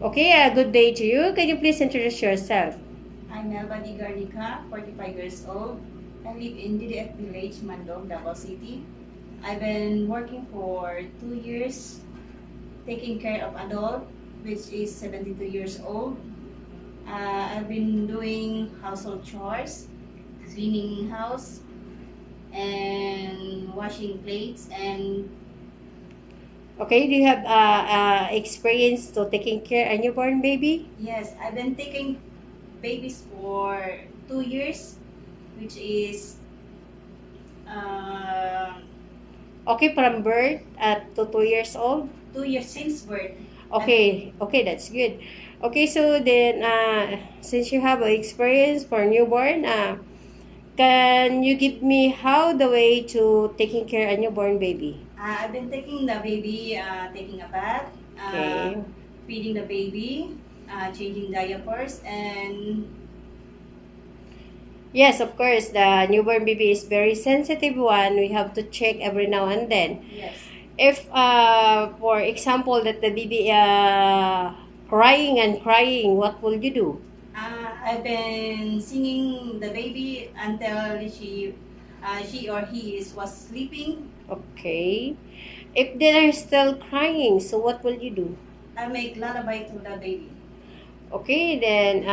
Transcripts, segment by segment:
Okay, good day to you. Can you please introduce yourself? I'm Melba Di Garnica, 45 years old. I live in DDF Village, Mandong, Davao City. I've been working for 2 years, taking care of adult, which is 72 years old. I've been doing household chores, cleaning house, and washing plates. And Okay, do you have experience to taking care a newborn baby? yes, I've been taking babies for 2 years, which is uh, Okay, from birth at to 2 years old? 2 years since birth. Okay, that's good. Okay, so then since you have experience for newborn, can you give me how the way to taking care a newborn baby? I've been taking the baby, taking a bath, Okay. feeding the baby, changing diapers, and Yes, of course, the newborn baby is very sensitive one. We have to check every now and then. yes, If for example that the baby crying and crying, what will you do? I've been singing the baby until she or he was sleeping. Okay, if they are still crying, so what will you do? I make lullaby to the baby. Okay, then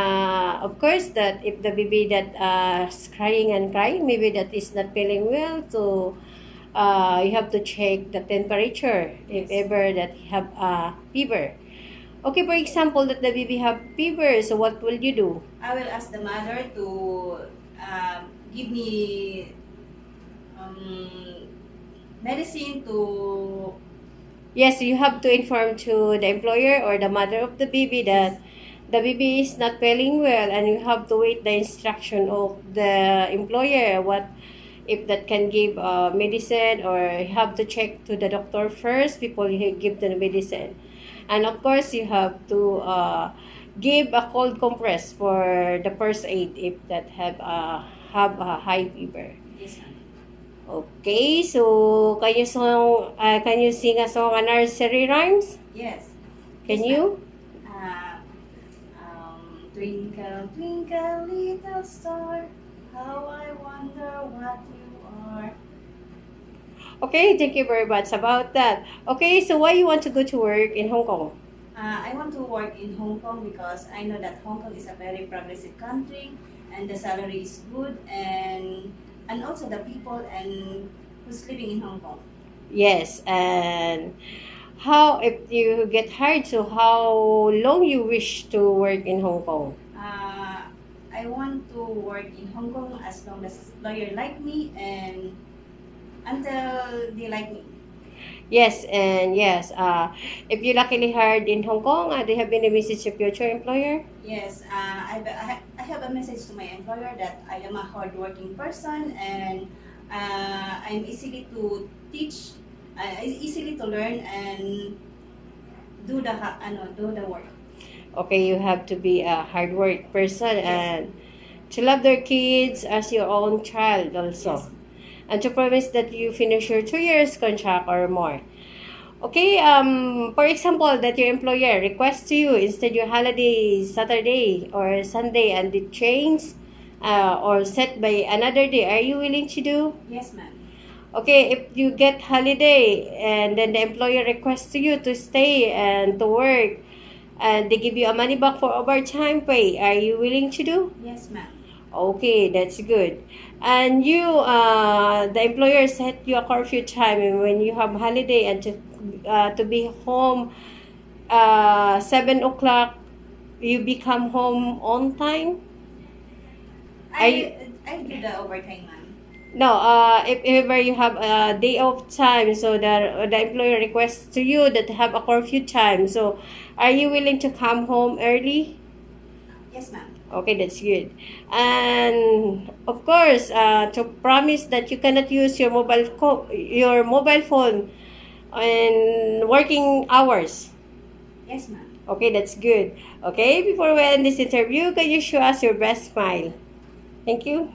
of course that if the baby that is crying and crying, maybe that is not feeling well, so you have to check the temperature if Yes. ever that you have a fever. Okay, for example that the baby have fever, so what will you do? I will ask the mother to give me um, medicine to. Yes, you have to inform to the employer or the mother of the baby Yes. that the baby is not feeling well, and you have to wait the instruction of the employer what if that can give medicine, or you have to check to the doctor first before you give the medicine. And of course you have to give a cold compress for the first aid if that have a high fever. Yes, ma'am. Okay, so can you sing a song, a nursery rhymes? Yes. Can Yes, ma'am. you? Uh, Twinkle, twinkle, little star, how I wonder what you are. Okay, thank you very much about that. Okay, so why you want to go to work in Hong Kong? I want to work in Hong Kong because I know that Hong Kong is a very progressive country and the salary is good, and also the people and who's living in Hong Kong. Yes, and how if you get hired, so how long you wish to work in Hong Kong? I want to work in Hong Kong as long as lawyer like me and until they like me. Yes, and yes, if you luckily hired in Hong Kong, do you have any message to future employer? Yes, I have a message to my employer that I am a hardworking person and I'm easily to teach, easily to learn and do the work. Okay, you have to be a hard work person Yes, and to love their kids as your own child yes, also. And to promise that you finish your 2 years contract or more. Okay, for example, that your employer requests to you instead your holiday Saturday or Sunday and it changes or set by another day, are you willing to do? yes, ma'am. Okay, if you get holiday and then the employer requests to you to stay and to work and they give you a money back for overtime pay, are you willing to do? Yes, ma'am. Okay, that's good. And you, the employer set you a curfew time and when you have holiday and to be home 7 o'clock, you become home on time. Are you, I do the overtime, ma'am. no, if ever you have a day off time, so the employer requests to you that have a curfew time. So, are you willing to come home early? Yes, ma'am. Okay, that's good. And of course, to promise that you cannot use your mobile phone in working hours. Yes, ma'am. Okay, that's good. Okay, before we end this interview, can you show us your best smile? Thank you.